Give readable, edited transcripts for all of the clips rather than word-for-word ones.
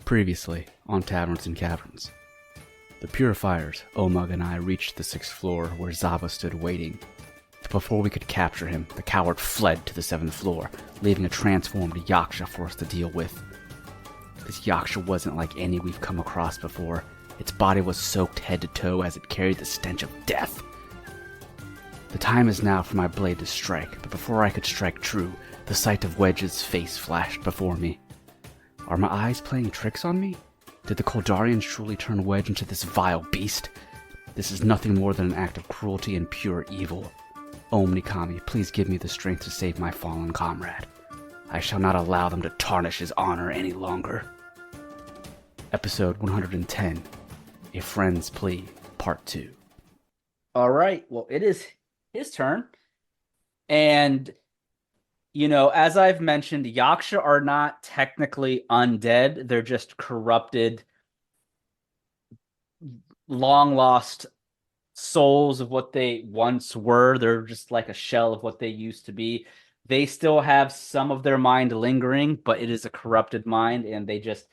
Previously on Taverns and Caverns. The Purifiers, Omug and I reached the 6th floor where Zava stood waiting. But before we could capture him, the coward fled to the 7th floor, leaving a transformed Yaksha for us to deal with. This Yaksha wasn't like any we've come across before. Its body was soaked head to toe as it carried the stench of death. The time is now for my blade to strike, but before I could strike true, the sight of Wedge's face flashed before me. Are my eyes playing tricks on me? Did the Koldarians truly turn Wedge into this vile beast? This is nothing more than an act of cruelty and pure evil. Om Nikami, please give me the strength to save my fallen comrade. I shall not allow them to tarnish his honor any longer. Episode 110, A Friend's Plea, Part 2. All right, well, it is his turn. And, you know, as I've mentioned, Yaksha are not technically undead. They're just corrupted, long-lost souls of what they once were. They're just like a shell of what they used to be. They still have some of their mind lingering, but it is a corrupted mind, and they just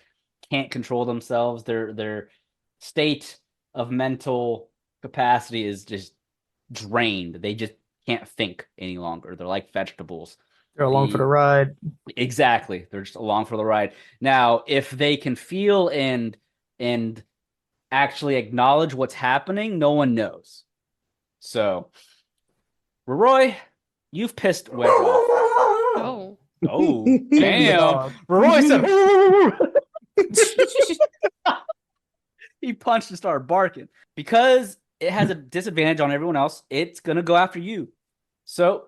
can't control themselves. Their state of mental capacity is just drained. They just can't think any longer. They're like vegetables. They're along for the ride. Exactly. They're just along for the ride. Now, if they can feel and actually acknowledge what's happening, no one knows. So, Roroi, you've pissed Wedge off. Oh. Oh, damn. Roroi said, he punched and started barking. Because it has a disadvantage on everyone else, it's going to go after you. So,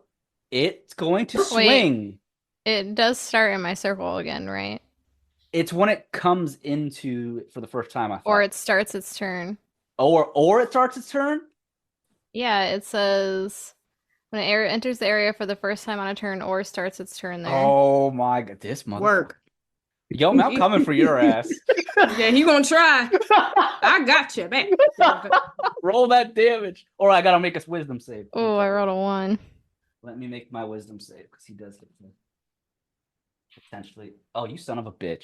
it's going to swing. It does start in my circle again, right? It's when it comes into for the first time, I thought. Or it starts its turn. Or it starts its turn? Yeah, it says when it enters the area for the first time on a turn or starts its turn there. Oh my god, this mother Work. Yo, I'm coming for your ass. Yeah, he gonna try. I got you, man. Roll that damage. Or I gotta make a wisdom save. Oh, I rolled a 1. Let me make my wisdom save, because he does hit me. Potentially. Oh, you son of a bitch.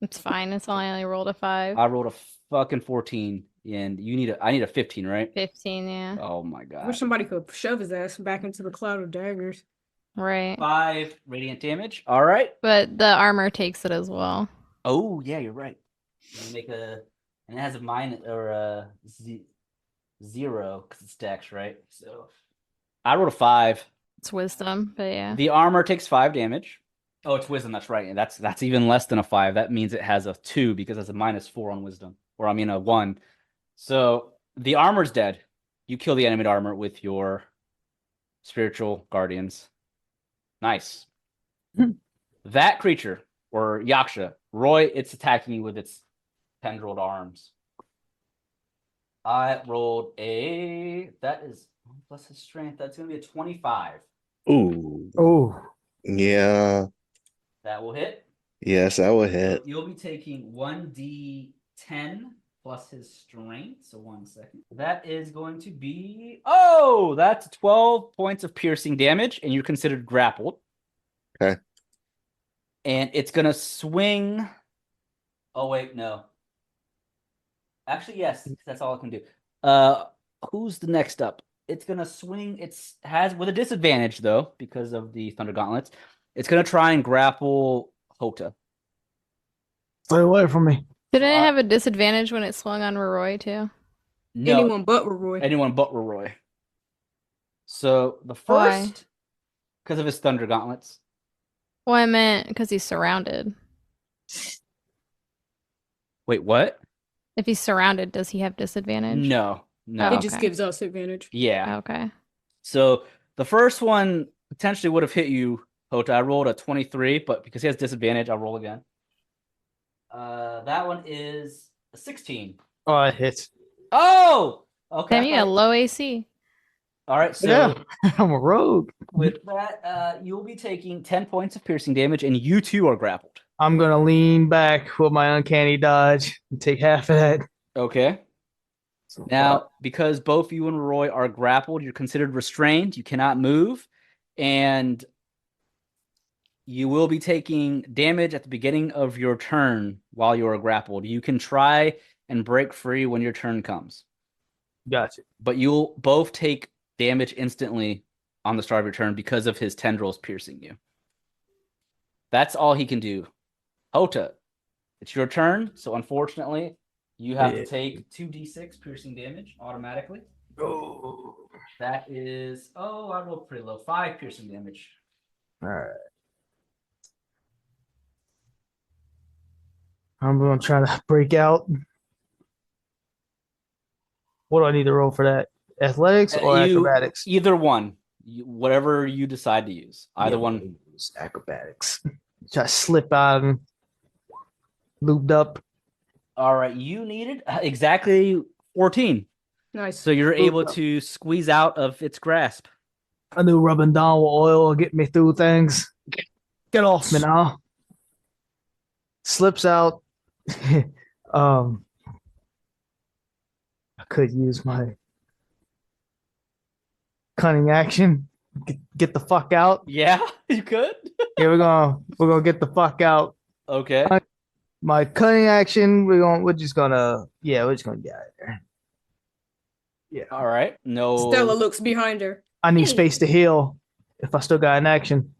It's fine. It's only rolled a 5. I rolled a fucking 14, and I need a 15, right? 15, yeah. Oh my god. Wish somebody could shove his ass back into the cloud of daggers. Right. 5 radiant damage. All right. But the armor takes it as well. Oh yeah, you're right. Let me make and it has a zero because it's dex, right? So I rolled a 5. It's wisdom, but yeah. The armor takes 5 damage. Oh, it's wisdom. That's right. And that's even less than a 5. That means it has a 2 because it's a -4 on wisdom, or I mean a 1. So the armor's dead. You kill the enemy armor with your spiritual guardians. Nice. That creature, or Yaksha, Roy, it's attacking you with its tendrilled arms. I rolled that is plus his strength. That's going to be a 25. Ooh. Oh. Yeah. That will hit. Yes, that will hit. You'll be taking 1d10 plus his strength. So 1 second. That is going to be... Oh! That's 12 points of piercing damage, and you're considered grappled. Okay. And it's going to swing... Oh, wait, no. Actually, yes, that's all I can do. Who's the next up? It's going to swing... has with a disadvantage, though, because of the Thunder Gauntlets. It's going to try and grapple Houta. Stay away from me. Didn't it have a disadvantage when it swung on Roroi, too? No, Anyone but Roroi. anyone but Roroi. So the Why? first, because of his Thunder Gauntlets. Well, I meant because he's surrounded. Wait, what? If he's surrounded, does he have disadvantage? No. Oh, It just okay. gives us advantage. Yeah. Okay. So the first one potentially would have hit you, Houta. I rolled a 23, but because he has disadvantage, I'll roll again. That one is a 16. Oh, it hits. Oh! Okay. Damn, you got low AC. All right, so Yeah, I'm a rogue. with that, you'll be taking 10 points of piercing damage, and you too are grappled. I'm gonna lean back with my uncanny dodge and take half of that. Okay. Now, because both you and Roy are grappled, you're considered restrained. You cannot move. And You will be taking damage at the beginning of your turn while you are grappled. You can try and break free when your turn comes, Gotcha. but you'll both take damage instantly on the start of your turn because of his tendrils piercing you. That's all he can do. Houta, it's your turn. So unfortunately, you have to take 2d6 piercing damage automatically. Oh. That is, I rolled pretty low. 5 piercing damage. All right. I'm gonna try to break out. What do I need to roll for that? Athletics or acrobatics? Either one. Whatever you decide to use. Either Yeah, one. use acrobatics. Try to slip out and looped up. All right. You needed exactly 14. Nice. So you're able to squeeze out of its grasp. I knew rubbing down with oil will get me through things. Get off me now. Slips out. I could use my cunning action. Get the fuck out. Yeah, you could. Yeah, we're gonna get the fuck out. Okay. My cunning action, we're just gonna get out of there. Yeah. All right. No. Stella looks behind her. I need space to heal if I still got an action.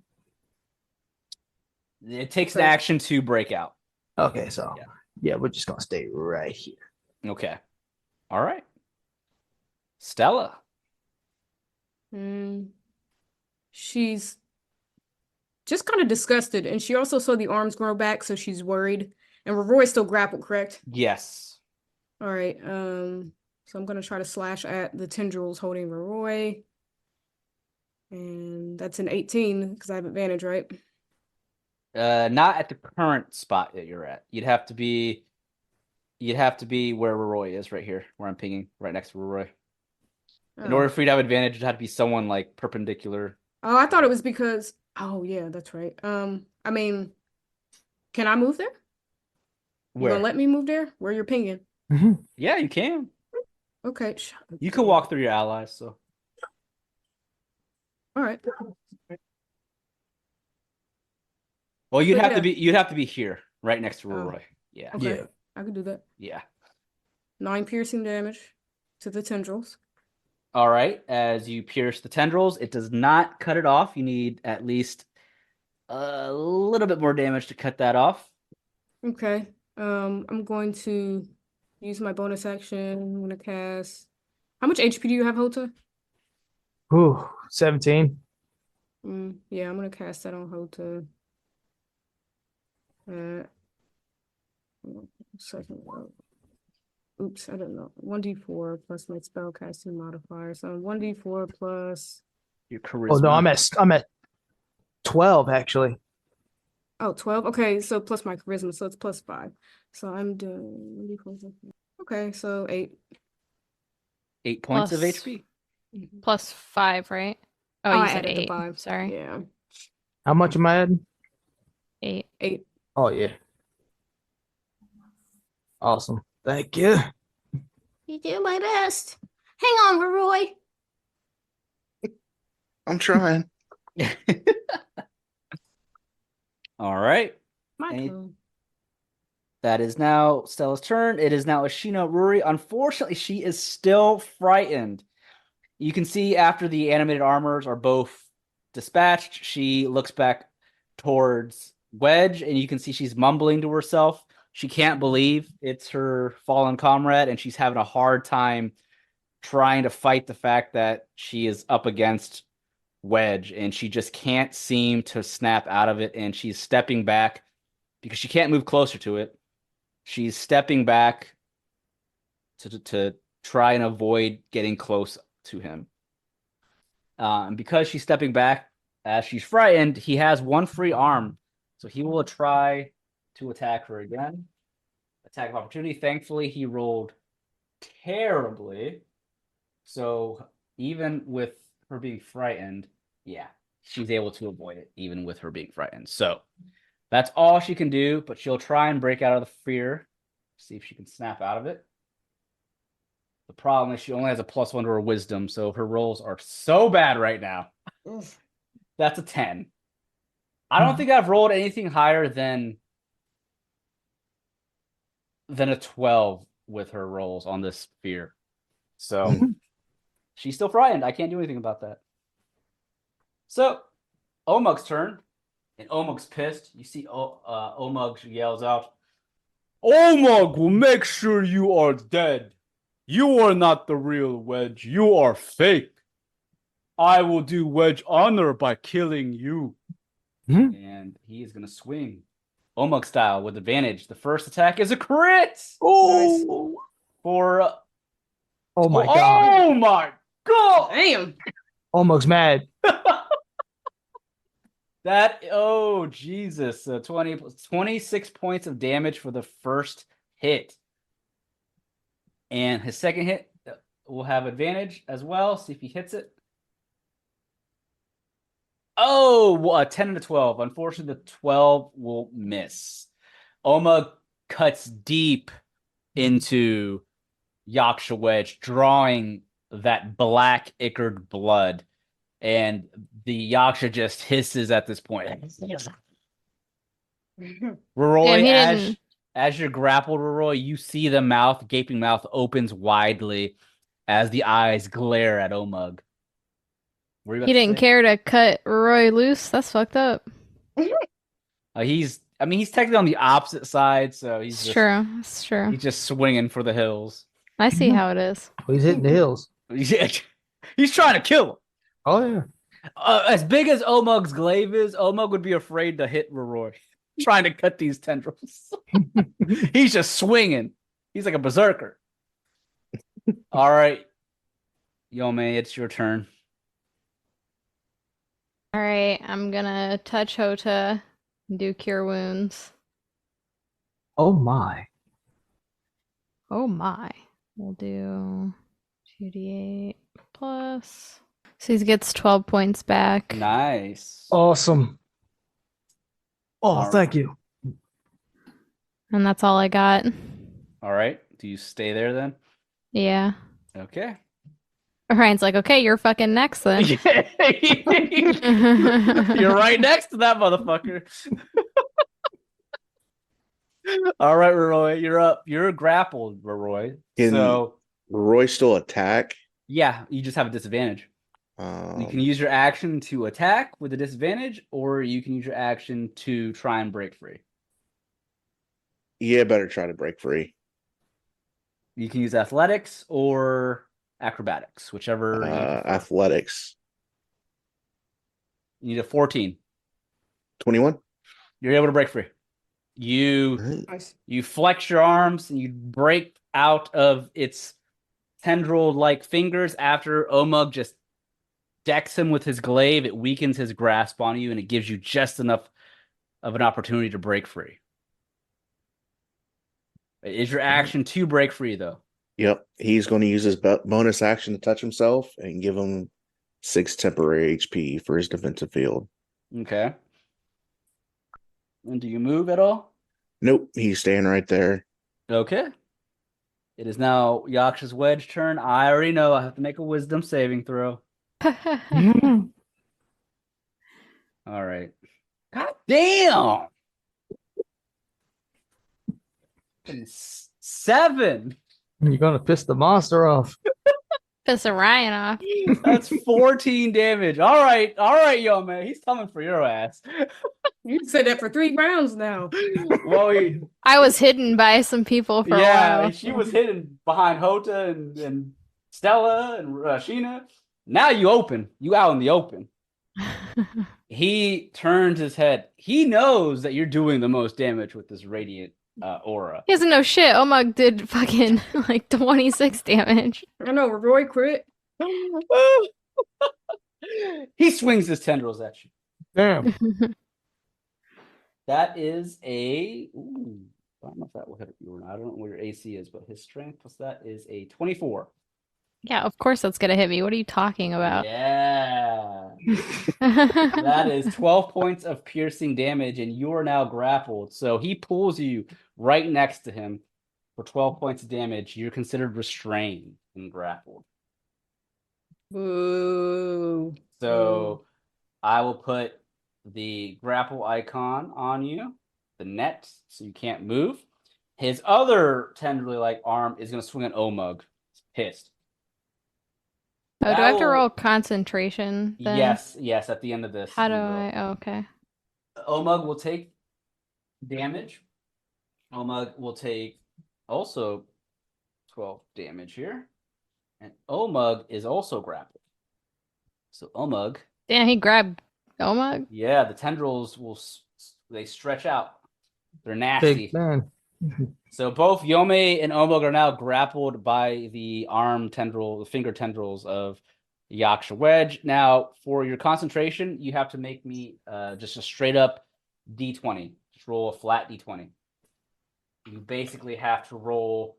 It takes an action to break out. Okay, so yeah, we're just gonna stay right here. Okay. All right. Stella. She's just kind of disgusted, and she also saw the arms grow back, so she's worried. And Roroi's still grappled, correct? Yes. All right. So I'm gonna try to slash at the tendrils holding Roroi. And that's an 18 because I have advantage, right? Not at the current spot that you're at. You'd have to be where Roroi is right here, where I'm pinging, right next to Roroi. In order for you to have advantage, it'd have to be someone like perpendicular. Oh, I thought it was because. Oh yeah, that's right. I mean, can I move there? You Where? gonna let me move there? Where you're pinging? Yeah, you can. Okay. You can walk through your allies. So. All right. Well, you'd But have to be here, right next to Roroi. Yeah. Okay. Yeah. I can do that. Yeah. 9 piercing damage to the tendrils. All right. As you pierce the tendrils, it does not cut it off. You need at least a little bit more damage to cut that off. Okay. I'm going to use my bonus action. I'm gonna cast. How much HP do you have, Houta? Ooh, 17. Yeah, I'm gonna cast that on Houta. Second. Oops, I don't know. 1d4 plus my spellcasting modifier. So 1d4 plus. Your charisma. Oh no, I'm at 12 actually. Oh, 12. Okay, so plus my charisma, so it's plus 5. So I'm doing 1d4. Okay, so 8. 8 points of Plus- HP. Plus 5, right? Oh, I you said added the 8. 5. Sorry. Yeah. How much am I adding? 8. 8. Oh yeah. Awesome. Thank you. You do my best. Hang on, Roroi. I'm trying. All right. My Any- turn. That is now Stella's turn. It is now Ashina Ruri. Unfortunately, she is still frightened. You can see after the animated armors are both dispatched, she looks back towards Wedge, and you can see she's mumbling to herself. She can't believe it's her fallen comrade, and she's having a hard time trying to fight the fact that she is up against Wedge, and she just can't seem to snap out of it, and she's stepping back because she can't move closer to it. She's stepping back to try and avoid getting close to him. And because she's stepping back, as she's frightened, he has one free arm. So he will try to attack her again. Attack of opportunity. Thankfully, he rolled terribly. So even with her being frightened, yeah, she's able to avoid it, even with her being frightened. So that's all she can do, but she'll try and break out of the fear. See if she can snap out of it. The problem is she only has a +1 to her wisdom, so her rolls are so bad right now. That's a 10. I don't think I've rolled anything higher than a 12 with her rolls on this sphere. So Mhm. she's still frightened. I can't do anything about that. So Omug's turn, and Omug's pissed. You see Omug yells out, Omug will make sure you are dead. You are not the real Wedge. You are fake. I will do Wedge honor by killing you. And he is going to swing Omug style with advantage. The first attack is a crit. Oh, For oh my god. Oh my god! Damn. Almost mad. Oh Jesus. 26 points of damage for the first hit. And his second hit will have advantage as well. See if he hits it. Oh, a 10 and a 12. Unfortunately, the 12 will miss. Oma cuts deep into Yaksha Wedge, drawing that black ichor blood. And the Yaksha just hisses at this point. Roroi, as you're grappled, Roroi, you see the gaping mouth opens widely as the eyes glare at Omug. He didn't care to cut Roy loose. That's fucked up. He's technically on the opposite side, so It's true. It's true. He's just swinging for the hills. I see how it is. He's hitting the hills. He's trying to kill him. Oh yeah. As big as Omug's glaive is, Omug would be afraid to hit Roroi, trying to cut these tendrils. He's just swinging. He's like a berserker. All right, Yome, it's your turn. All right, I'm gonna touch Houta and do cure wounds. Oh my. Oh my. We'll do 2d8 plus. So he gets 12 points back. Nice. Awesome. Oh, All thank you. And that's all I got. All right. Do you stay there then? Yeah. Okay. Ryan's like, okay, you're fucking next then. You're right next to that motherfucker. All right, Roroi, you're up. You're grappled, Roroi. Can Roy still attack? Yeah, you just have a disadvantage. You can use your action to attack with a disadvantage, or you can use your action to try and break free. Yeah, better try to break free. You can use athletics or acrobatics, whichever. Athletics. You need a 14. 21. You're able to break free. You flex your arms and you break out of its tendril-like fingers after Omug just decks him with his glaive. It weakens his grasp on you, and it gives you just enough of an opportunity to break free. It is your action to break free, though. Yep. He's going to use his bonus action to touch himself and give him 6 temporary HP for his defensive field. Okay. And do you move at all? Nope. He's staying right there. Okay. It is now Yaksha's Wedge turn. I already know I have to make a wisdom saving throw. All right. God damn! 7. You're gonna piss the monster off. Piss Ryan off. That's 14 damage. All right, Yome. He's coming for your ass. You said that for 3 rounds now. Well, I was hidden by some people for a while. she was hidden behind Houta and Stella and Sheena. Now you open. You out in the open. He turns his head. He knows that you're doing the most damage with this radiant aura. He doesn't know shit. Omug did fucking like 26 damage. I know, Roy crit. He swings his tendrils at you. Damn. That is a... Ooh, I don't know if that will hit you or not. I don't know what your AC is, but his strength plus that is a 24. Yeah, of course that's gonna hit me. What are you talking about? Yeah. That is 12 points of piercing damage, and you are now grappled. So he pulls you right next to him for 12 points of damage. You're considered restrained and grappled. Boo. So I will put the grapple icon on you, the net, so you can't move. His other tendrily-like arm is going to swing at Omug. He's pissed. Oh, do I have to That'll- roll concentration then? Yes, at the end of this. How do you will. I? Oh, okay. Omug will take damage. Omug will take also 12 damage here. And Omug is also grappled. So Omug, Damn, he grabbed Omug. yeah, the tendrils they stretch out. They're nasty. Big man. So both Yome and Omug are now grappled by the the finger tendrils of Yaksha Wedge. Now, for your concentration, you have to make me just a straight up D20. Just roll a flat D20. You basically have to roll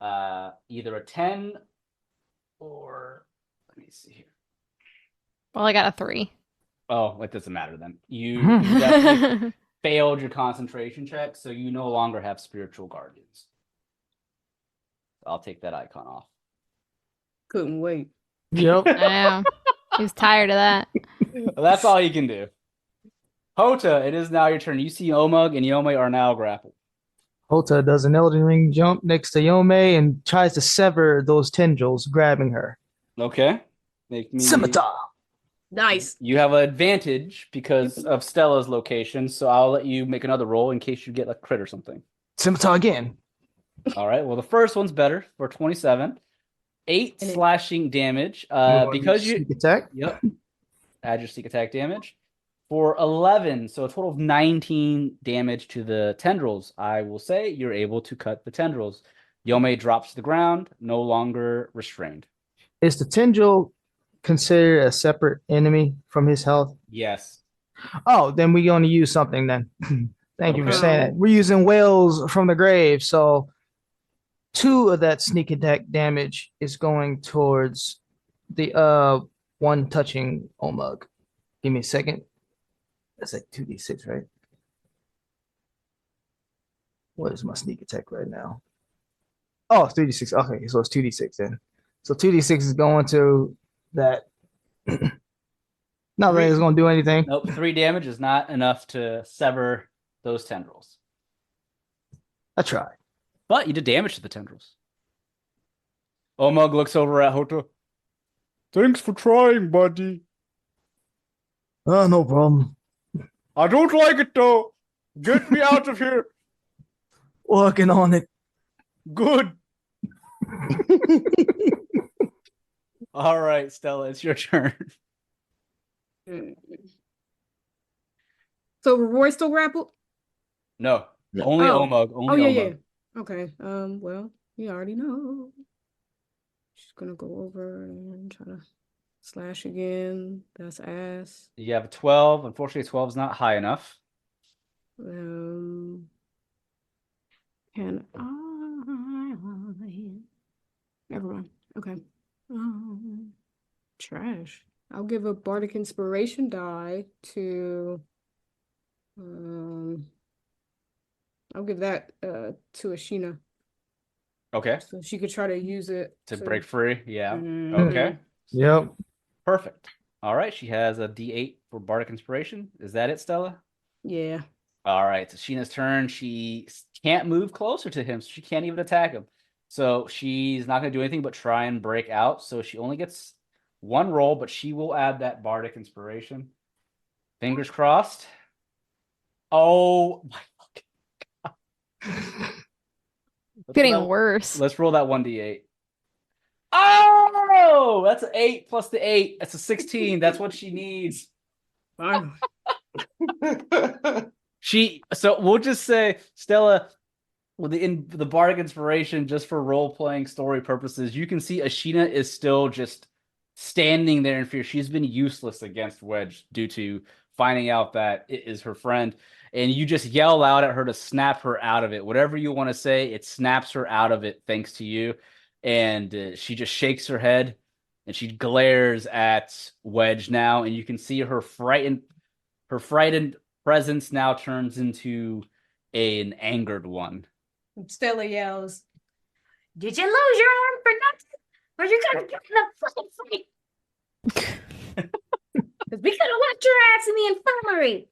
either a 10 or, let me see here. Well, I got a 3. Oh, it doesn't matter then. You definitely failed your concentration check, so you no longer have spiritual guardians. I'll take that icon off. Couldn't wait. Yep. I am. He's tired of that. Well, that's all you can do. Houta, it is now your turn. You see Omug and Yome are now grappled. Houta does an Elden Ring jump next to Yome and tries to sever those tendrils, grabbing her. Okay. Make me. Scimitar. Nice. You have an advantage because of Stella's location, so I'll let you make another roll in case you get a crit or something. Scimitar again. All right. Well, the first one's better for 27. 8 And it- slashing damage. wanna Because use you. sneak attack. Yep. Add your sneak attack damage. For 11, so a total of 19 damage to the tendrils. I will say you're able to cut the tendrils. Yome drops to the ground, no longer restrained. Is the tendril considered a separate enemy from his health? Yes. Oh, then we're going to use something then. Thank you for Okay. saying that. We're using whales from the grave. So 2 of that sneak attack damage is going towards the one touching Omug. Give me a second. That's like 2d6, right? What is my sneak attack right now? Oh, it's 3d6. Okay, so it's 2d6 then. So 2d6 is going to that. Not that it's going to do anything. Nope. 3 damage is not enough to sever those tendrils. I tried. But you did damage to the tendrils. Omug looks over at Houta. Thanks for trying, buddy. Oh, no problem. I don't like it though. Get me out of here. Working on it. Good. All right, Stella, it's your turn. So Roroi still grappled? No, No. only Oh. Omug. Oh Only yeah, Omug. yeah. Okay. Well, you already know. Just gonna go over and try to slash again. That's ass. You have a 12. Unfortunately, 12 is not high enough. Can I? Never mind. Okay. Trash. I'll give a bardic inspiration die to. I'll give that to Ashina Okay. so she could try to use it To break free. Yeah. Mhm. Okay. Yep. Perfect. All right. She has a D8 for Bardic Inspiration. Is that it, Stella? Yeah. All right. It's Sheena's turn. She can't move closer to him, so she can't even attack him. So she's not going to do anything but try and break out. So she only gets 1 roll, but she will add that Bardic Inspiration. Fingers crossed. Oh my fucking God. Getting worse. Let's roll that 1d8. Oh, that's an 8 plus the 8. That's a 16. That's what she needs. Fine. So we'll just say, Stella, with the Bardic Inspiration, just for role-playing story purposes, you can see Ashina is still just standing there in fear. She's been useless against Wedge due to finding out that it is her friend. And you just yell out at her to snap her out of it. Whatever you want to say, it snaps her out of it thanks to you. And she just shakes her head and she glares at Wedge now. And you can see her frightened presence now turns into an angered one. Stella yells, Did you lose your arm for nothing? Are you gonna get in a fucking fight? Because we could have left your ass in the infirmary.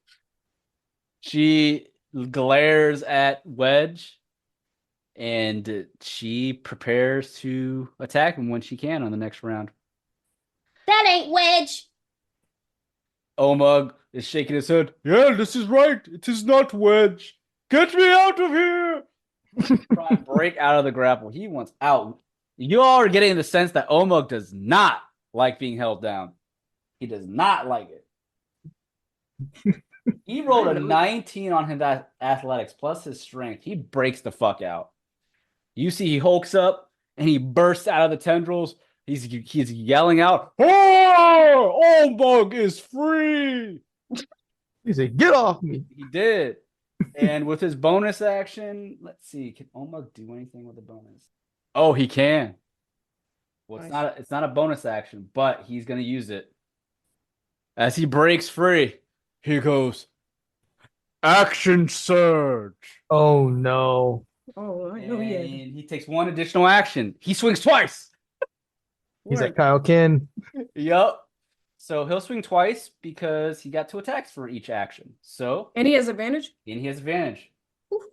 She glares at Wedge, and she prepares to attack him when she can on the next round. That ain't Wedge. Omug is shaking his head. Yeah, this is right. It is not Wedge. Get me out of here. Try and break out of the grapple. He wants out. You all are getting the sense that Omug does not like being held down. He does not like it. He rolled a 19 on his athletics plus his strength. He breaks the fuck out. You see he hulks up and he bursts out of the tendrils. He's yelling out, "Oh, Omug is free!" He said, "Get off me!" He did. And with his bonus action, let's see, can Omug do anything with a bonus? Oh, he can. Well, it's not a bonus action, but he's gonna use it. As he breaks free, he goes, "Action surge!" Oh no! Oh, I know he had. And he takes one additional action. He swings twice. He's like Kyle Ken. Yup. So he'll swing twice because he got 2 attacks for each action. So And he has advantage? and he has advantage. Oof.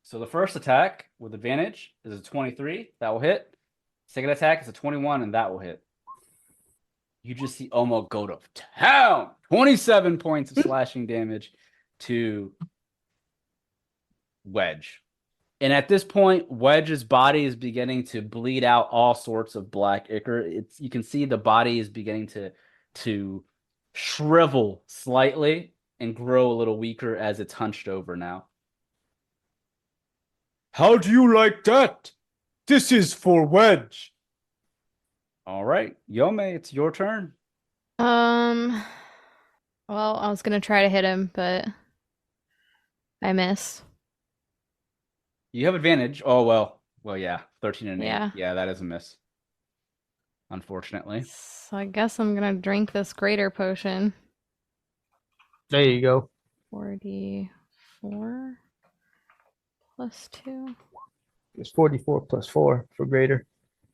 So the first attack with advantage is a 23. That will hit. Second attack is a 21, and that will hit. You just see Omo go to town. 27 points of slashing damage to Wedge. And at this point, Wedge's body is beginning to bleed out all sorts of black ichor. You can see the body is beginning to shrivel slightly and grow a little weaker as it's hunched over now. How do you like that? This is for Wedge. All right, Yome, it's your turn. Well, I was gonna try to hit him, but I miss. You have advantage. Oh, well, yeah, 13 and 8. Yeah. Yeah, that is a miss. Unfortunately. So I guess I'm gonna drink this greater potion. There you go. 44 plus 2. It's 44 plus 4 for greater.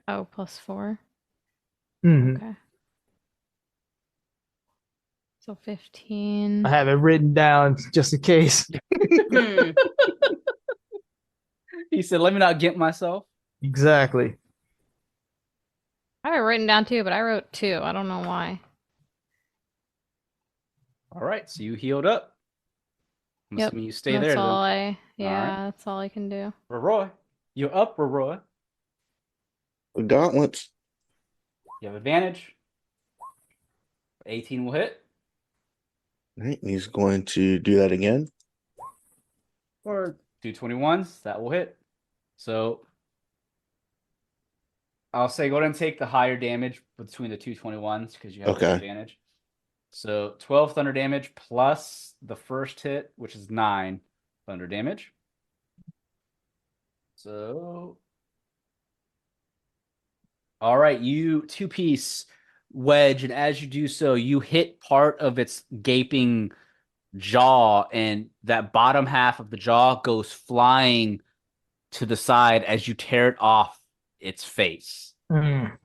Oh, plus 4. Mhm. Okay. So 15. I have it written down just in case. Hmm. He said, let me not get myself. Exactly. I have it written down too, but I wrote 2. I don't know why. All right, so you healed up. I'm Yep, assuming you stay that's there all then. that's all I can do. Roroi, you're up, Roroi. The gauntlets. You have advantage. 18 will hit. Right, and he's going to do that again. Or 2 21s, that will hit. So I'll say go ahead and take the higher damage between the 2 21s because you have Okay. advantage. So 12 thunder damage plus the first hit, which is 9 thunder damage. So, all right, you 2-piece Wedge, and as you do so, you hit part of its gaping jaw, and that bottom half of the jaw goes flying to the side as you tear it off its face. Mm.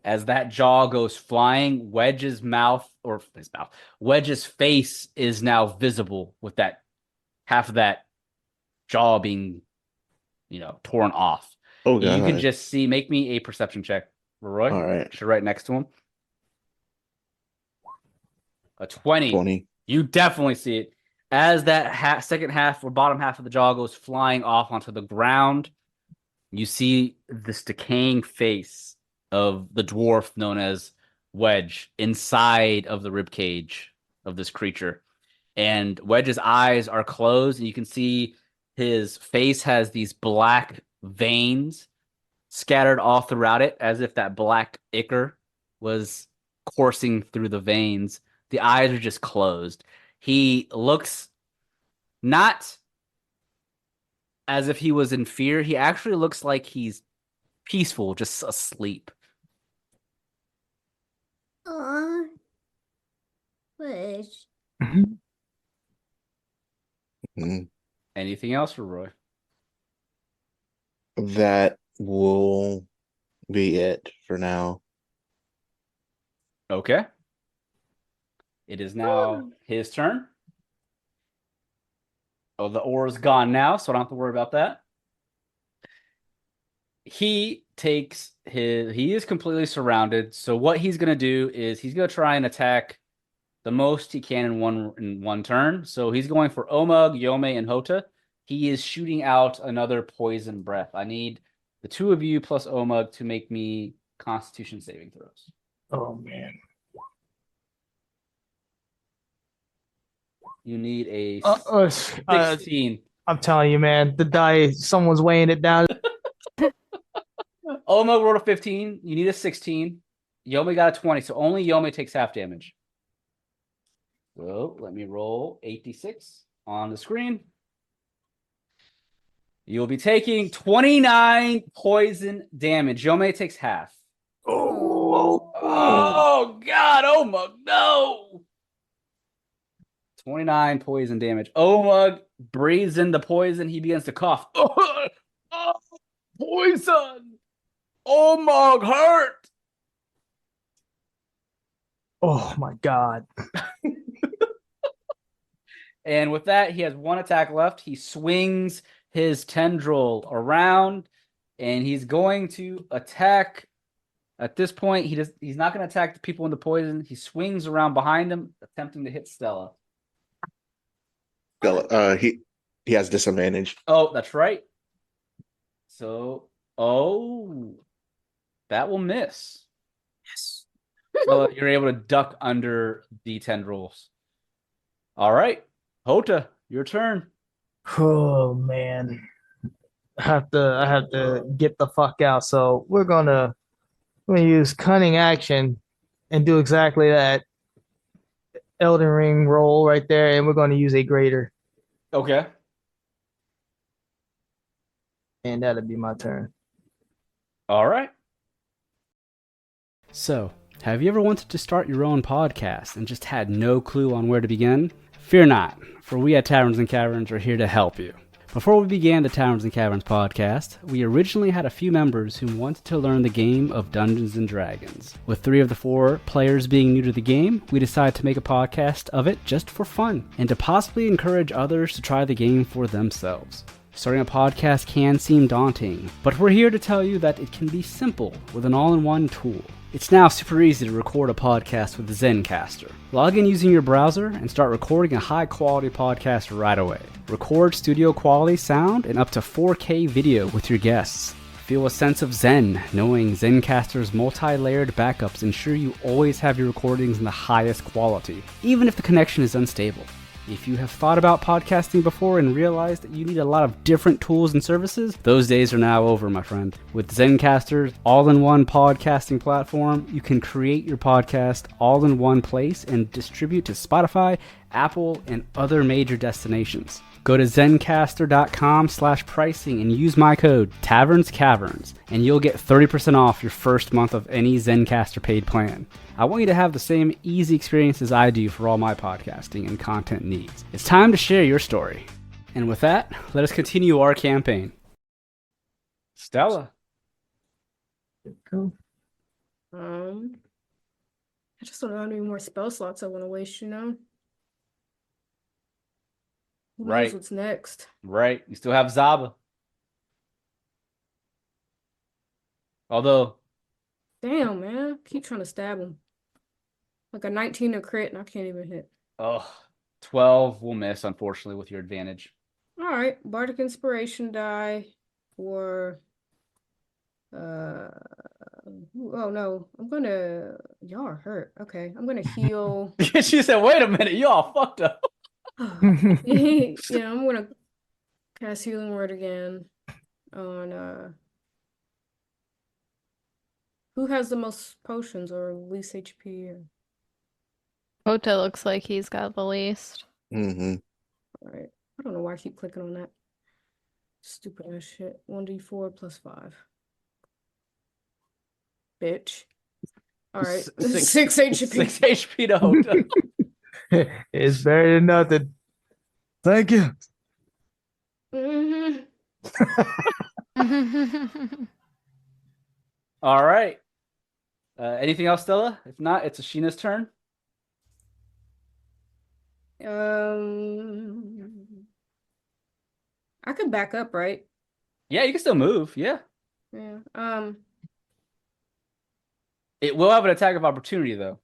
As that jaw goes flying, Wedge's face is now visible with that half of that jaw being, torn off. Oh, God. You can just see, make me a perception check, Roroi. All right. You're right next to him. A 20. 20. You definitely see it. As that second half or bottom half of the jaw goes flying off onto the ground, you see this decaying face of the dwarf known as Wedge inside of the ribcage of this creature. And Wedge's eyes are closed, and you can see his face has these black veins scattered all throughout it, as if that black ichor was coursing through the veins. The eyes are just closed. He looks not as if he was in fear. He actually looks like he's peaceful, just asleep. Aw. Wedge. Mhm. Anything else for Roy? That will be it for now. Okay. It is now his turn. Oh, the aura's gone now, so I don't have to worry about that. He is completely surrounded. So what he's gonna do is he's gonna try and attack the most he can in one turn. So he's going for Omug, Yome, and Houta. He is shooting out another poison breath. I need the two of you plus Omug to make me Constitution saving throws. Oh man. You need a 16. I'm telling you, man, the die, someone's weighing it down. Omug rolled a 15. You need a 16. Yome got a 20, so only Yome takes half damage. So let me roll 8d6 on the screen. You'll be taking 29 poison damage. Yome takes half. Oh God, Omug, no! 29 poison damage. Omug breathes in the poison. He begins to cough. Poison! Omug hurt! Oh my god. And with that, he has one attack left. He swings his tendril around, and he's going to attack. At this point, he's not going to attack the people in the poison. He swings around behind him, attempting to hit Stella. He has disadvantage. Oh, that's right. So, that will miss. Yes. So you're able to duck under the tendrils. All right, Houta, your turn. Oh man. I have to get the fuck out. So we're gonna use cunning action and do exactly that. Elden Ring roll right there, and we're gonna use a greater. Okay. And that'll be my turn. All right. So, have you ever wanted to start your own podcast and just had no clue on where to begin? Fear not, for we at Taverns and Caverns are here to help you. Before we began the Taverns and Caverns podcast, we originally had a few members who wanted to learn the game of Dungeons & Dragons. With 3 of the 4 players being new to the game, we decided to make a podcast of it just for fun, and to possibly encourage others to try the game for themselves. Starting a podcast can seem daunting, but we're here to tell you that it can be simple with an all-in-one tool. It's now super easy to record a podcast with Zencastr. Log in using your browser and start recording a high-quality podcast right away. Record studio-quality sound and up to 4K video with your guests. Feel a sense of zen, knowing Zencastr's multi-layered backups ensure you always have your recordings in the highest quality, even if the connection is unstable. If you have thought about podcasting before and realized that you need a lot of different tools and services, those days are now over, my friend. With Zencastr's all-in-one podcasting platform, you can create your podcast all in one place and distribute to Spotify, Apple, and other major destinations. Go to zencastr.com/pricing and use my code TavernsCaverns, and you'll get 30% off your first month of any Zencastr paid plan. I want you to have the same easy experience as I do for all my podcasting and content needs. It's time to share your story. And with that, let us continue our campaign. Stella. Cool. I just don't know how many more spell slots I want to waste, you know? Who knows Right. what's next? Right. You still have Zaba. Although, Damn, man. Keep trying to stab him. Like a 19 to crit, and I can't even hit. 12 will miss, unfortunately, with your advantage. All right. Bardic Inspiration die for... Oh, no. Y'all are hurt. Okay. I'm gonna heal... She said, wait a minute, you all fucked up. Yeah, I'm gonna cast Healing Word again on who has the most potions or least HP? Houta looks like he's got the least. Mm-hmm. Alright. I don't know why I keep clicking on that. Stupid ass shit. 1d4 plus 5. Bitch. Alright. 6 HP. 6 HP to Houta. It's better than nothing. Thank you. Mm-hmm. All right. Anything else, Stella? If not, it's Ashina's turn. I could back up, right? Yeah, you can still move. Yeah. Yeah. It will have an attack of opportunity, though.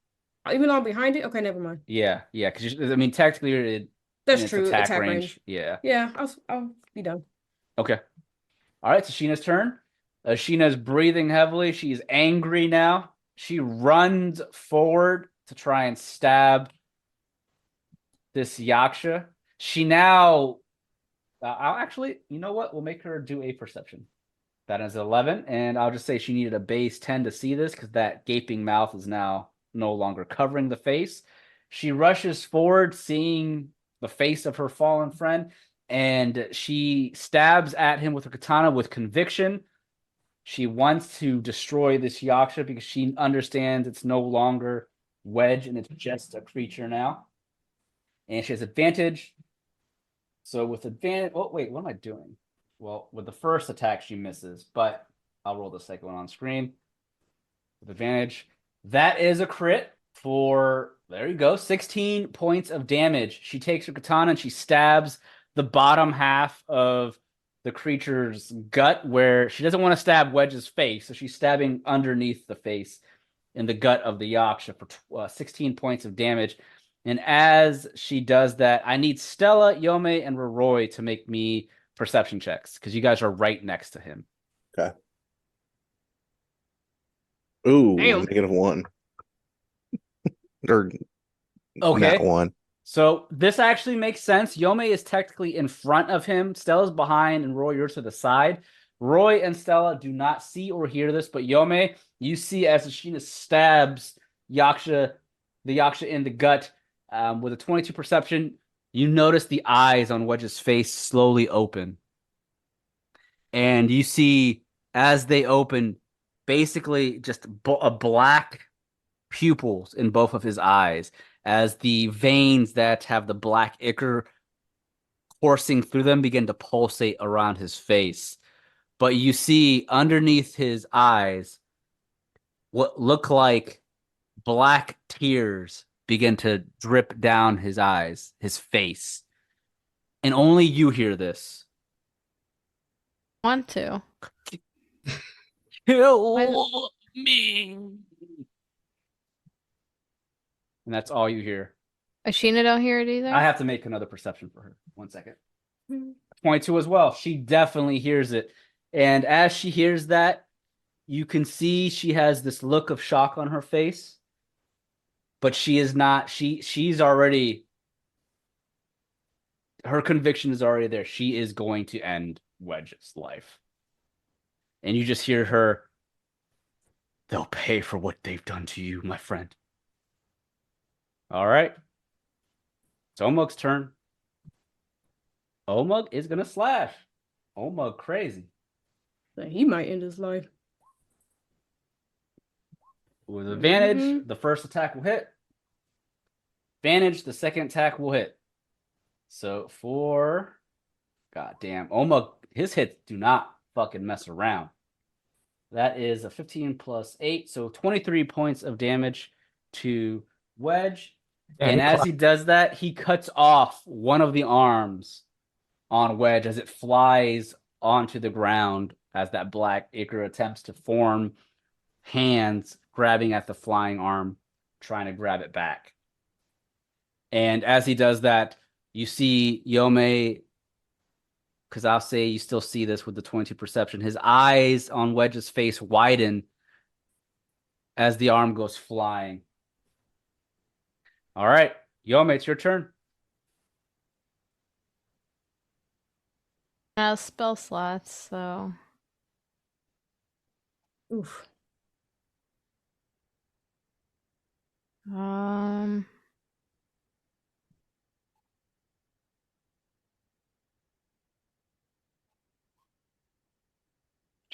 Even though I'm behind it? Okay, never mind. Yeah, yeah. Because I mean, technically, you're in That's its true. attack Attack range. range. Yeah. Yeah, I'll be done. Okay. All right, it's Ashina's turn. Ashina's breathing heavily. She's angry now. She runs forward to try and stab this Yaksha. She now, I'll actually, you know what? We'll make her do a perception. That is 11, and I'll just say she needed a base 10 to see this because that gaping mouth is now no longer covering the face. She rushes forward, seeing the face of her fallen friend, and she stabs at him with her katana with conviction. She wants to destroy this Yaksha because she understands it's no longer Wedge and it's just a creature now. And she has advantage. So with advantage, oh wait, what am I doing? Well, with the first attack, she misses, but I'll roll the second one on screen with advantage. That is a crit for, there you go, 16 points of damage. She takes her katana and she stabs the bottom half of the creature's gut where she doesn't want to stab Wedge's face, so she's stabbing underneath the face in the gut of the Yaksha for 16 points of damage. And as she does that, I need Stella, Yome, and Roroi to make me perception checks because you guys are right next to him. Okay. Ooh, Damn. -1. Or Okay. not 1. So this actually makes sense. Yome is technically in front of him. Stella's behind, and Roy, you're to the side. Roy and Stella do not see or hear this, but Yome, you see as Ashina stabs the Yaksha in the gut with a 22 perception. You notice the eyes on Wedge's face slowly open. And you see as they open, basically just a black pupils in both of his eyes as the veins that have the black ichor coursing through them begin to pulsate around his face. But you see underneath his eyes what look like black tears begin to drip down his eyes, his face. And only you hear this. Want to. Kill me. And that's all you hear. Ashina don't hear it either? I have to make another perception for her. 1 second. 22 as well. She definitely hears it. And as she hears that, you can see she has this look of shock on her face. But she is not, she's already, her conviction is already there. She is going to end Wedge's life. And you just hear her, they'll pay for what they've done to you, my friend. All right. It's Omug's turn. Omug is going to slash. Omug crazy. He might end his life. With advantage, the first attack will hit. Advantage, the second attack will hit. So for, goddamn, Omug, his hits do not fucking mess around. That is a 15 plus 8, so 23 points of damage to Wedge. And as he does that, he cuts off one of the arms on Wedge as it flies onto the ground as that black ichor attempts to form hands grabbing at the flying arm, trying to grab it back. And as he does that, you see Yome, because I'll say you still see this with the 22 perception, his eyes on Wedge's face widen as the arm goes flying. All right, Yome, it's your turn. Spell slots, so Oof.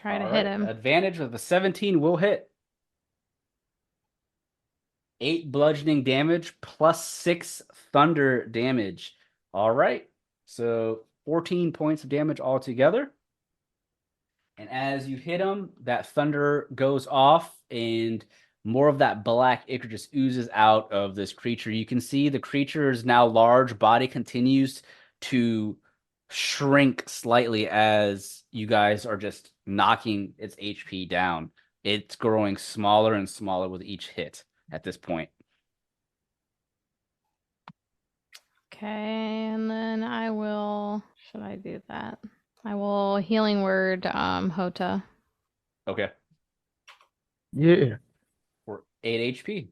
try to hit him. Advantage with the 17 will hit. 8 bludgeoning damage plus 6 thunder damage. All right. So 14 points of damage altogether. And as you hit him, that thunder goes off and more of that black ichor just oozes out of this creature. You can see the creature's now large body continues to shrink slightly as you guys are just knocking its HP down. It's growing smaller and smaller with each hit at this point. Okay, and then I will. Should I do that? I will healing word Houta. Okay. Yeah. For 8 HP.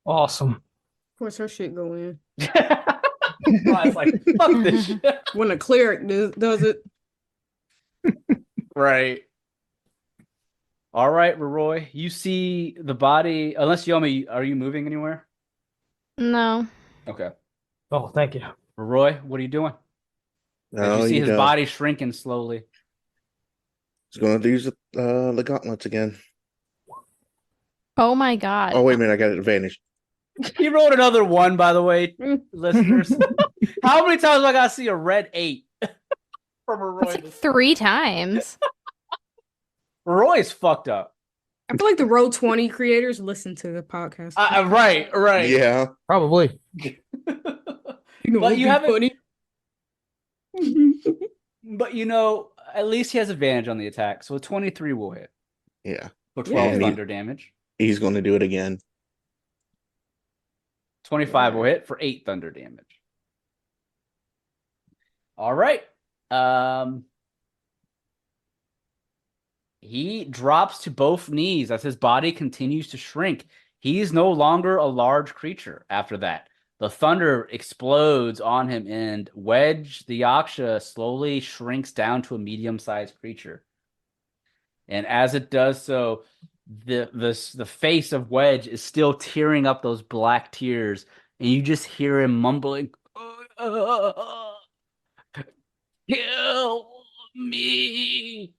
Awesome. Of course, her shit go in. It's like, fuck this shit. When a cleric does it. Right. All right, Roroi. You see the body. Unless Yome, are you moving anywhere? No. Okay. Oh, thank you. Roroi, what are you doing? As Oh, you see you his know, body shrinking slowly. he's going to use the gauntlets again. Oh my god. Oh, wait a minute. I got an advantage. He rolled another 1, by the way, listeners. How many times do I gotta see a red 8 from That's Roroi? like 3 times. Roroi's fucked up. I feel like the Roll20 creators listen to the podcast. Right. Yeah. Probably. You know, But it'd you be haven't. funny. But at least he has advantage on the attack. So a 23 will hit Yeah. for 12 Yeah. thunder damage. He's going to do it again. 25 will hit for 8 thunder damage. All right. He drops to both knees as his body continues to shrink. He's no longer a large creature after that. The thunder explodes on him, and Wedge, the Yaksha, slowly shrinks down to a medium-sized creature. And as it does so, the face of Wedge is still tearing up those black tears, and you just hear him mumbling, "Kill me."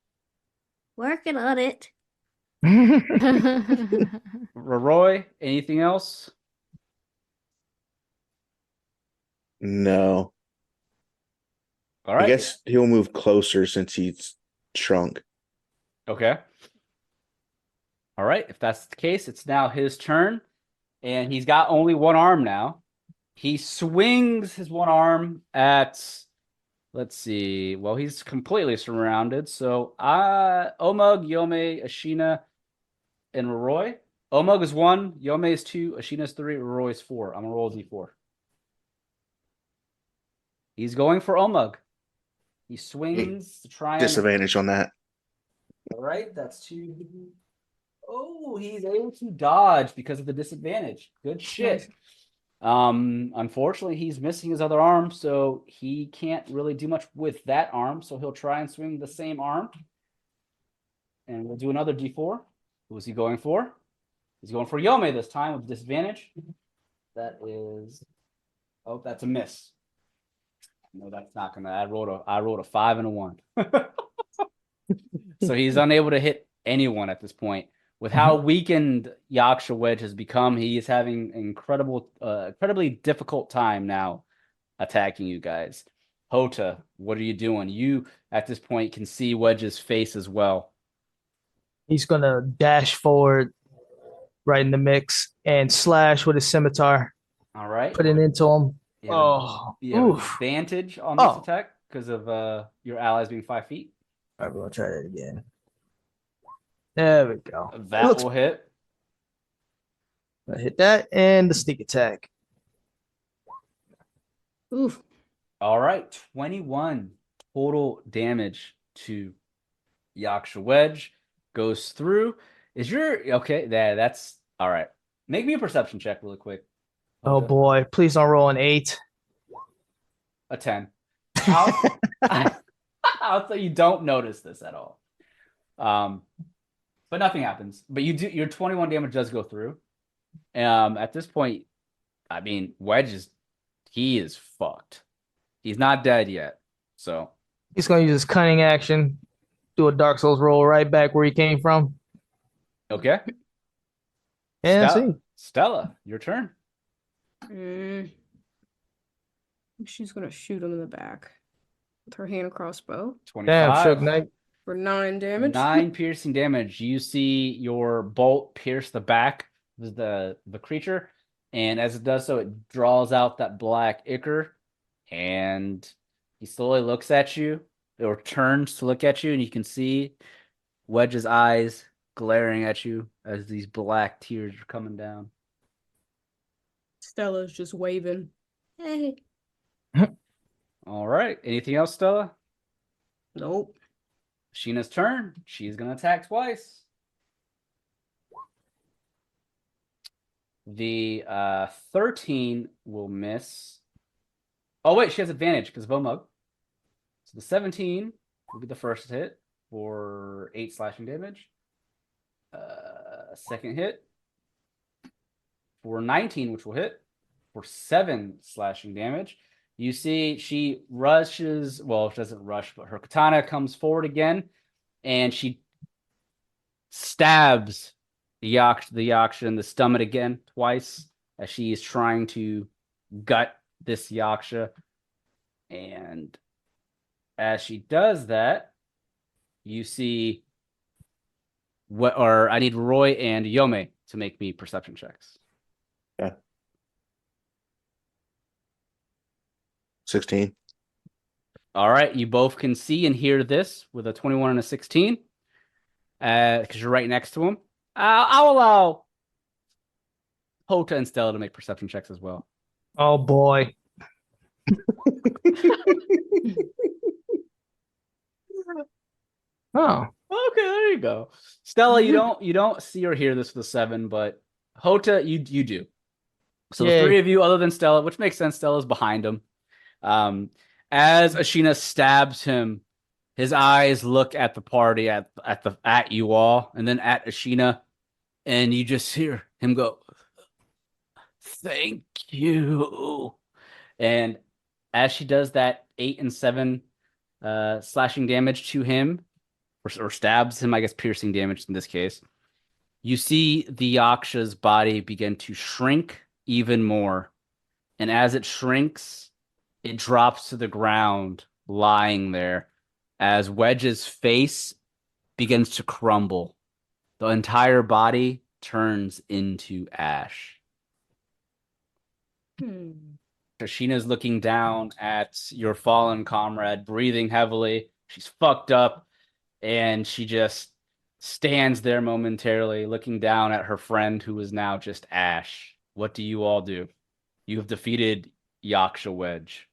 Working on it. Roroi, anything else? No. All right. I guess he'll move closer since he's shrunk. Okay. All right. If that's the case, it's now his turn, and he's got only one arm now. He swings his one arm at. Let's see. Well, he's completely surrounded. So, Omug, Yome, Ashina, and Roroi. Omug is 1, Yome is 2, Ashina is 3, Roroi is 4. I'm gonna roll a d4. He's going for Omug. He swings to try and. Disadvantage on that. All right, that's 2. Oh, he's able to dodge because of the disadvantage. Good shit. Unfortunately, he's missing his other arm, so he can't really do much with that arm. So he'll try and swing the same arm. And we'll do another d4. Who is he going for? He's going for Yome this time with disadvantage. That is. Oh, that's a miss. No, that's not gonna. I rolled a 5 and a 1. So he's unable to hit anyone at this point. With how weakened Yaksha Wedge has become, he is having incredibly difficult time now attacking you guys. Houta, what are you doing? You, at this point, can see Wedge's face as well. He's gonna dash forward right in the mix and slash with his scimitar. All right. Put it into him. You have Oof. advantage on this Oh. attack because of your allies being 5 feet. All right, we're gonna try that again. There we go. That Looks- will hit. I hit that and the sneak attack. Oof. All right, 21 total damage to Yaksha Wedge. Goes through. Is your okay? That's all right. Make me a perception check really quick. Oh Okay. boy, please don't roll an 8. A 10. I'll say you don't notice this at all. But nothing happens. But you do. Your 21 damage does go through. At this point, I mean, Wedge he is fucked. He's not dead yet. So He's gonna use his cunning action, do a Dark Souls roll right back where he came from. okay. And see. Stella, your turn. She's gonna shoot him in the back with her hand crossbow. 25. Damn, Shook Knight. For 9 damage. 9 piercing damage. You see your bolt pierce the back of the creature, and as it does so, it draws out that black ichor, and he slowly looks at you, or turns to look at you, and you can see Wedge's eyes glaring at you as these black tears are coming down. Stella's just waving. Hey. All right. Anything else, Stella? Nope. Sheena's turn. She's going to attack twice. The 13 will miss. Oh, wait. She has advantage because of Omug. So the 17 will be the first hit for 8 slashing damage. Second hit for 19, which will hit for 7 slashing damage. You see she rushes, well, she doesn't rush, but her katana comes forward again, and she stabs the Yaksha in the stomach again twice as she is trying to gut this Yaksha. And as she does that, you see I need Roy and Yome to make me perception checks. Yeah. 16. All right, you both can see and hear this with a 21 and a 16, because you're right next to him. I'll allow Houta and Stella to make perception checks as well. Oh boy. Oh. Okay, there you go. Stella, you don't see or hear this with a 7, but Houta, you do. So the Yay. 3 of you, other than Stella, which makes sense, Stella's behind him. As Ashina stabs him, his eyes look at the party, at you all, and then at Ashina, and you just hear him go, "Thank you." And as she does that, 8 and 7 slashing damage to him, or stabs him, I guess piercing damage in this case, you see the Yaksha's body begin to shrink even more. And as it shrinks, it drops to the ground, lying there, as Wedge's face begins to crumble. The entire body turns into ash. Ashina's looking down at your fallen comrade, breathing heavily. She's fucked up, and she just stands there momentarily, looking down at her friend who is now just ash. What do you all do? You have defeated Yaksha Wedge.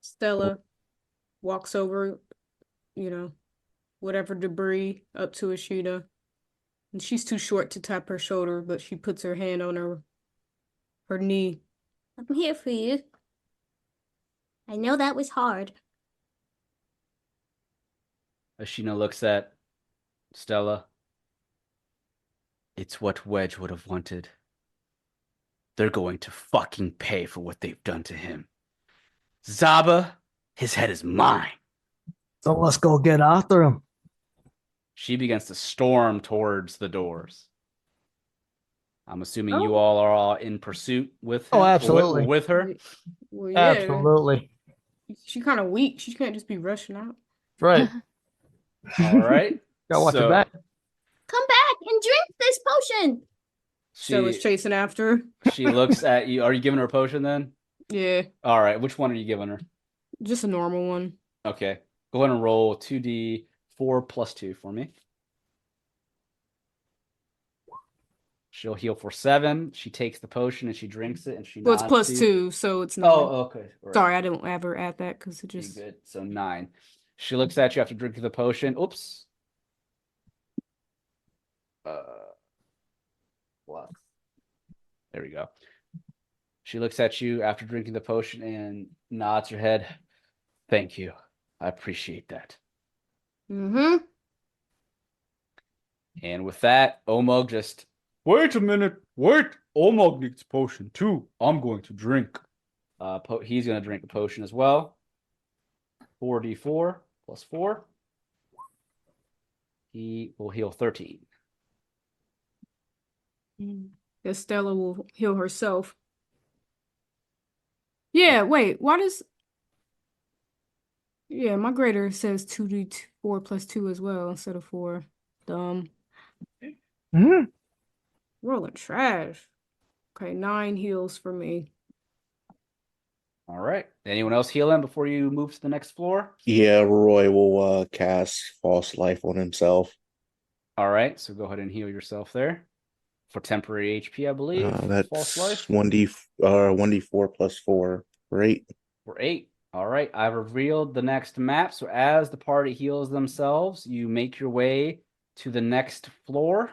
Stella walks over, whatever debris up to Ashina. And she's too short to tap her shoulder, but she puts her hand on her knee. I'm here for you. I know that was hard. Ashina looks at Stella. It's what Wedge would have wanted. They're going to fucking pay for what they've done to him. Zaba, his head is mine. So let's go get after him. She begins to storm towards the doors. I'm assuming you all are all in pursuit with him, Oh, absolutely. or with her. Well, yeah. Absolutely. She's kind of weak. She can't just be rushing out. Right. All right. Gotta watch your back. Come back and drink this potion. Stella's chasing after her. She looks at you. Are you giving her a potion then? Yeah. All right. Which one are you giving her? Just a normal one. Okay. Go ahead and roll 2d4 plus 2 for me. She'll heal for 7. She takes the potion and she drinks it, and she Well, it's nods plus to you. 2, so it's 9. Oh, okay. Right. Sorry, I didn't ever add that because it You're just... good. So 9. She looks at you after drinking the potion. Oops. Plus. There we go. She looks at you after drinking the potion and nods her head. Thank you. I appreciate that. Mm-hmm. And with that, Omog just, wait a minute. Wait. Omog needs potion too. I'm going to drink. He's going to drink a potion as well. 4d4 plus 4. He will heal 13. Estella will heal herself. Yeah, wait, why does... Yeah, my grader says 2d4 plus 2 as well instead of 4. Dumb. Mhm. Rolling trash. Okay, 9 heals for me. All right. Anyone else healing before you move to the next floor? Yeah, Roy will cast false life on himself. All right. So go ahead and heal yourself there for temporary HP, I believe. False That's life 1d4 plus 4 for 8. for 8. All right. I've revealed the next map. So as the party heals themselves, you make your way to the next floor.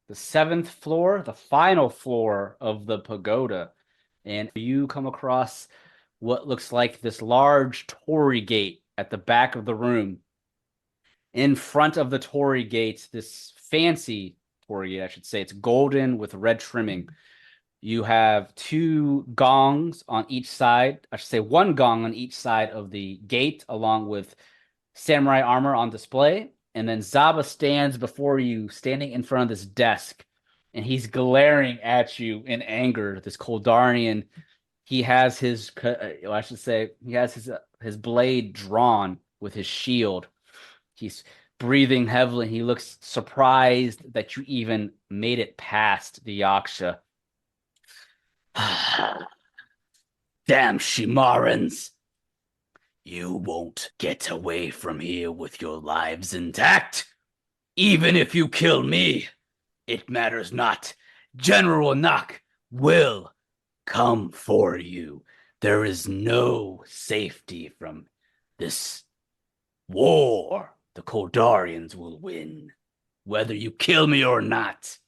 The 7th floor, the final floor of the pagoda. And you come across what looks like this large torii gate at the back of the room. In front of the torii gate, this fancy torii gate, I should say, it's golden with red trimming. You have 2 gongs on each side. I should say 1 gong on each side of the gate, along with samurai armor on display. And then Zaba stands before you, standing in front of this desk, and he's glaring at you in anger. This Koldarian, he has his, I should say, he has his blade drawn with his shield. He's breathing heavily. He looks surprised that you even made it past the Yaksha. Damn Shimarans! You won't get away from here with your lives intact. Even if you kill me, it matters not. General Nak will come for you. There is no safety from this war. The Koldarians will win, whether you kill me or not.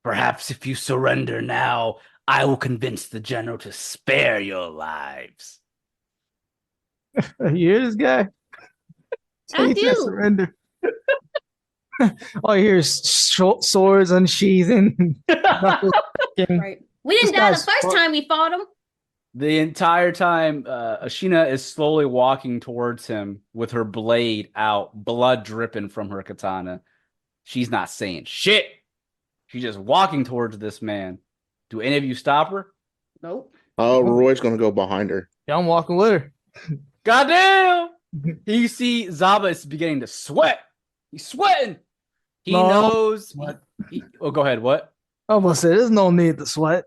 Perhaps if you surrender now, I will convince the general to spare your lives. You hear this guy? I He said do. surrender. All you hear is swords unsheathing. Right. We didn't This die the guy's first time we fought him. The entire time, Ashina is slowly walking towards him with her blade out, blood dripping from her katana. She's not saying shit. She's just walking towards this man. Do any of you stop her? Nope. Roy's gonna go behind her. Yeah, I'm walking with her. Goddamn! You see Zaba is beginning to sweat. He's sweating. He No, knows. sweat. Oh, go ahead. What? I almost said there's no need to sweat.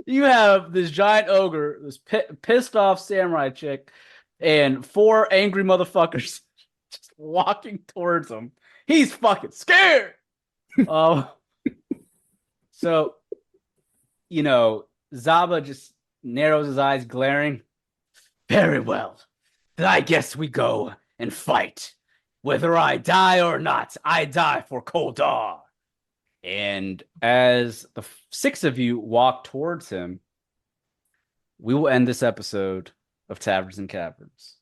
You have this giant ogre, this pissed off samurai chick, and 4 angry motherfuckers just walking towards him. He's fucking scared. So, Zaba just narrows his eyes, glaring. Very well. Then I guess we go and fight. Whether I die or not, I die for Koldar. And as the 6 of you walk towards him, we will end this episode of Taverns and Caverns.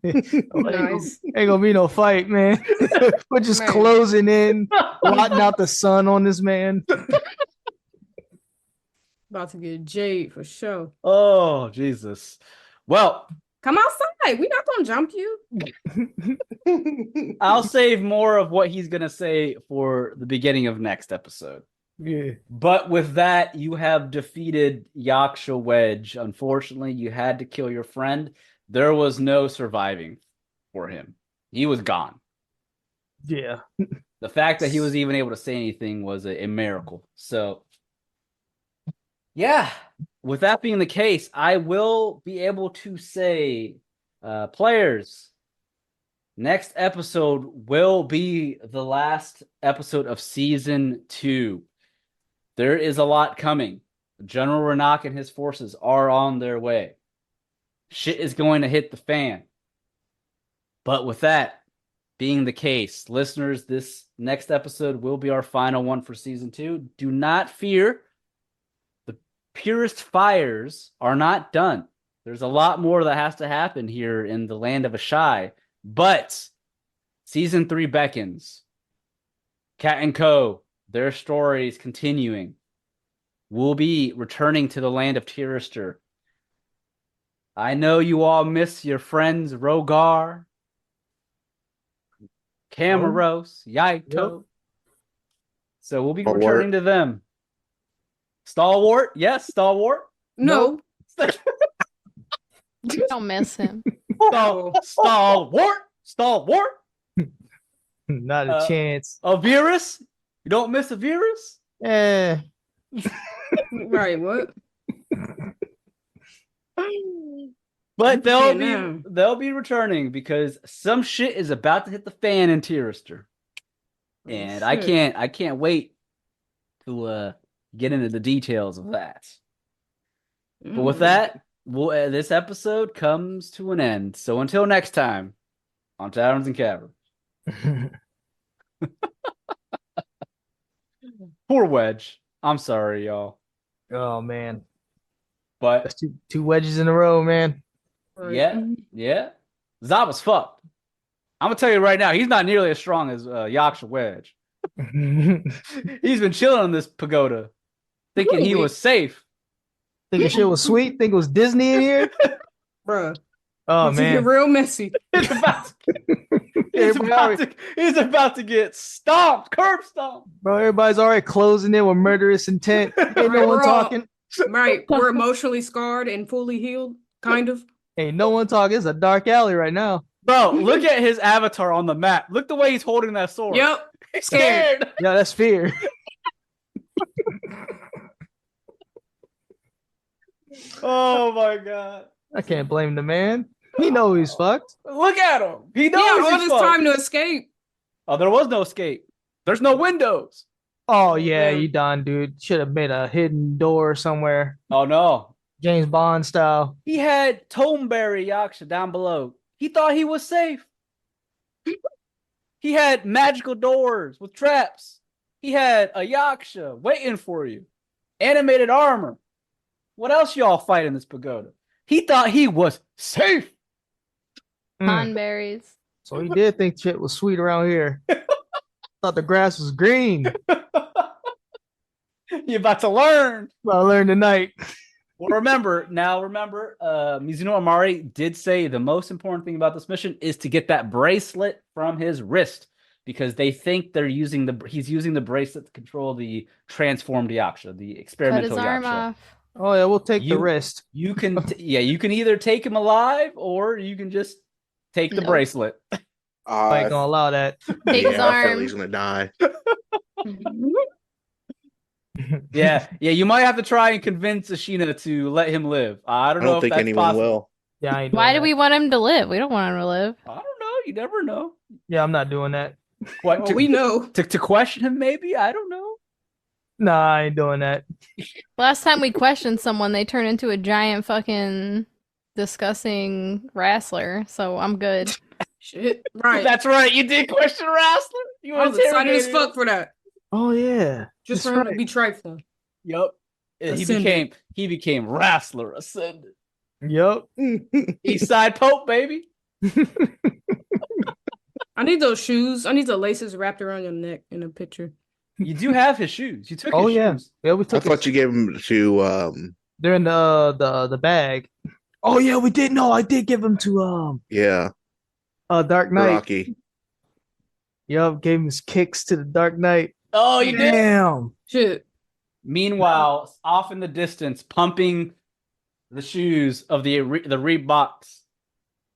Nice. Ain't gonna be no fight, man. We're just Man. closing in, blotting out the sun on this man. About to get Jade for sure. Oh, Jesus. Well, Come outside. We're not gonna jump you. I'll save more of what he's going to say for the beginning of next episode. Yeah. But with that, you have defeated Yaksha Wedge. Unfortunately, you had to kill your friend. There was no surviving for him. He was gone. Yeah. The fact that he was even able to say anything was a miracle. So, yeah, with that being the case, I will be able to say, players, next episode will be the last episode of season 2. There is a lot coming. General Renak and his forces are on their way. Shit is going to hit the fan. But with that being the case, listeners, this next episode will be our final one for season 2. Do not fear. The purest fires are not done. There's a lot more that has to happen here in the land of Ashai. But season 3 beckons. Cat and Co., their stories continuing. We'll be returning to the land of Tirister. I know you all miss your friends Rogar, Camaros, Yaito. Yep. So we'll be Stalwart. returning to them. Stalwart? Yes, Stalwart. No. Don't miss him. Stalwart. Not a chance. Avirus. You don't miss Avirus? Eh. Right, what? But Now. they'll be returning because some shit is about to hit the fan in Tirister. And I can't wait to get into the details of that. But with that, this episode comes to an end. So until next time, on Taverns and Caverns. Poor Wedge. I'm sorry, y'all. Oh man. But That's two wedges in a row, man. yeah. Zaba's fucked. I'm gonna tell you right now, he's not nearly as strong as Yaksha Wedge. He's been chilling on this pagoda, thinking he was safe. Thinking shit was sweet. Think it was Disney in here, Bruh. Oh It's man, real messy. He's about to get stomped, curb stomped. bro. Everybody's already closing in with murderous intent. Ain't no Right, one we're all- talking. Right. We're emotionally scarred and fully healed, kind of. Ain't no one talking. It's a dark alley right now. Bro, look at his avatar on the map. Look the way he's holding that sword. Yep. He's scared. Yeah, that's fear. Oh my god. I can't blame the man. He know he's fucked. Look at him. He knows Yeah, all he's this fucked. time to escape. Oh, there was no escape. There's no windows. Oh yeah, Yeah. you done, dude. Should have made a hidden door somewhere, Oh no. James Bond style. He had Tomeberry Yaksha down below. He thought he was safe. He had magical doors with traps. He had a Yaksha waiting for you. Animated armor. What else y'all fight in this pagoda? He thought he was safe. Conberries. So he did think shit was sweet around here. Thought the grass was green. You're about to learn. Well, I learned tonight. Well, remember, Mizuno Amari did say the most important thing about this mission is to get that bracelet from his wrist because they think he's using the bracelet to control the transformed Yaksha, the Cut experimental his arm Yaksha. off. Oh yeah, we'll take the wrist. You can, you can either take him alive or you can just take the Nope. bracelet. I ain't gonna allow that. Take his I feel arm. he's gonna die. Yeah, you might have to try and convince Ashina to let him live. I I don't know don't if think that's anyone possible. will. Yeah, I ain't doing Why do that. we want him to live? We don't want him to live. I don't know. You never know. Yeah, I'm not doing that. What Oh, we know. to question him? Maybe I don't know. Nah, I ain't doing that. Last time we questioned someone, they turned into a giant fucking disgusting wrestler. So I'm good. Shit. Right. That's right. You did question Wrestler. You I was excited as interrogated fuck him. for that. Oh yeah, Just that's for him to right. be trifling. Yep. Ascendant. He became Wrestler Ascendant. Yep. Eastside Pope, baby. I need those shoes. I need the laces wrapped around your neck in a picture. You do have his shoes. You took Oh his yeah, shoes. yeah. We I took. thought you gave him to They're in the bag. Oh yeah, we did. No, I did give them to yeah, Dark Knight. Rocky. Yup, gave him his kicks to the Dark Knight. Oh, you did. Damn. Shit. Meanwhile, off in the distance, pumping the shoes of the Reeboks.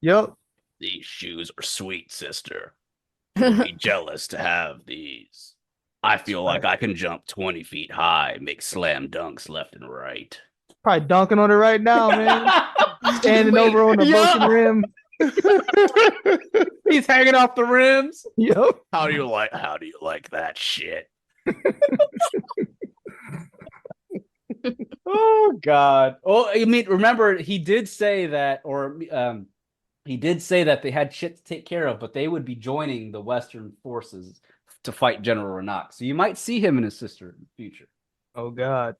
Yup. These shoes are sweet, sister. You'll be jealous to have these. I feel like I can jump 20 feet high, make slam dunks left and right. Probably dunking on it right now, man. Standing over on the broken rim. He's hanging off the rims. Yup. How do you like that shit? Oh God. Oh, I mean, remember he did say that, he did say that they had shit to take care of, but they would be joining the Western forces to fight General Ranak. So you might see him and his sister in the future. Oh God.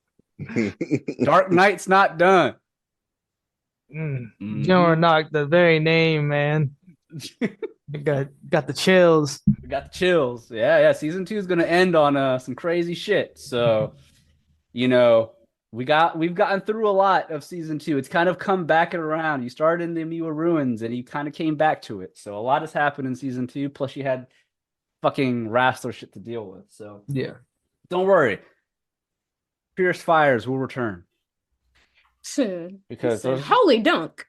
Dark Knight's not done. General Knock, the very name, man. got the chills. We got the chills. Yeah. Season 2 is going to end on some crazy shit. So, we've gotten through a lot of season 2. It's kind of come back and around. You started in the Miwa Ruins and you kind of came back to it. So a lot has happened in season 2. Plus you had fucking Wrestler shit to deal with. So Yeah. don't worry. Fierce Fires will return. Shit. Because He said, those- holy dunk.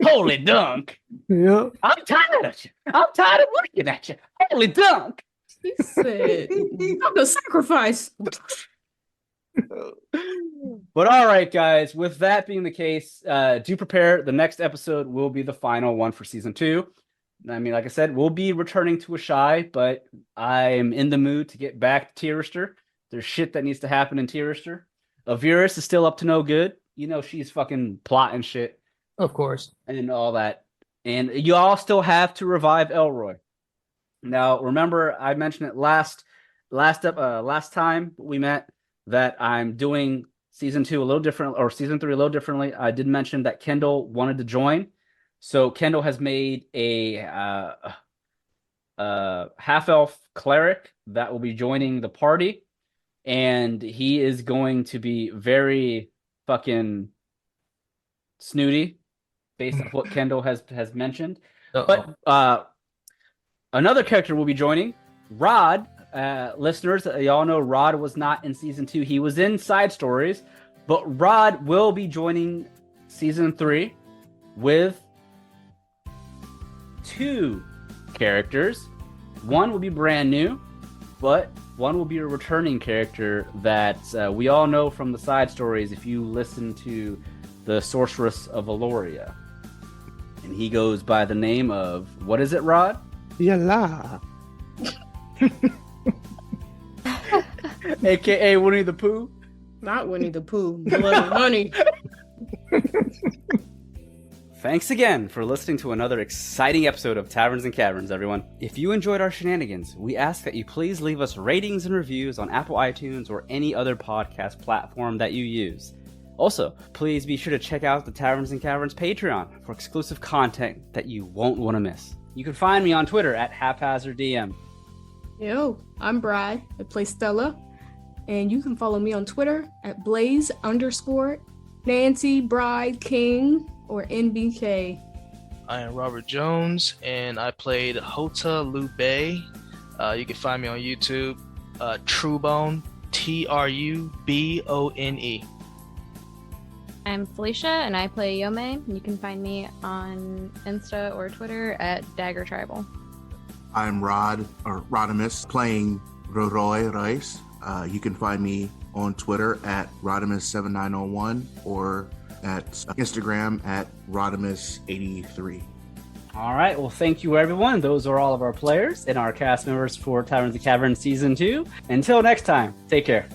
Holy dunk. Yeah. I'm tired of you. I'm tired of looking at you. Holy dunk. He said, "I'm the sacrifice." But all right, guys, with that being the case, do prepare. The next episode will be the final one for season 2. I mean, like I said, we'll be returning to Ashai, but I'm in the mood to get back to Tirister. There's shit that needs to happen in Tirister. Avirus is still up to no good. You know, she's fucking plotting shit Of course. and all that. And you all still have to revive Elroy. Now, remember, I mentioned it last time we met that I'm doing season 2 a little different, or season 3 a little differently. I did mention that Kendall wanted to join. So Kendall has made a half-elf cleric that will be joining the party, and he is going to be very fucking snooty based on what Kendall has mentioned. Uh-oh. But another character will be joining, Rod. Listeners, y'all know Rod was not in season 2. He was in side stories, but Rod will be joining season 3 with 2 characters. One will be brand new, but one will be a returning character that we all know from the side stories if you listen to the Sorceress of Aloria. And he goes by the name of, what is it, Rod? Yalla. AKA Winnie the Pooh. Not Winnie the Pooh. Bloody honey. Thanks again for listening to another exciting episode of Taverns and Caverns, everyone. If you enjoyed our shenanigans, we ask that you please leave us ratings and reviews on Apple iTunes or any other podcast platform that you use. Also, please be sure to check out the Taverns and Caverns Patreon for exclusive content that you won't want to miss. You can find me on Twitter at HaphazardDM. Yo, I'm Brad. I play Stella. And you can follow me on Twitter at Blaze_Nancy Bride King or NBK. I am Robert Jones, and I played Houta Liu-bei. You can find me on YouTube, Trubone, Trubone. I'm Felicia, and I play Yome. You can find me on Insta or Twitter at daggertribal. I'm Rodimus, playing Roroi Royce. You can find me on Twitter at Rodimus7901 or at Instagram at Rodimus83. All right, well, thank you, everyone. Those are all of our players and our cast members for Taverns and Caverns Season 2. Until next time, take care.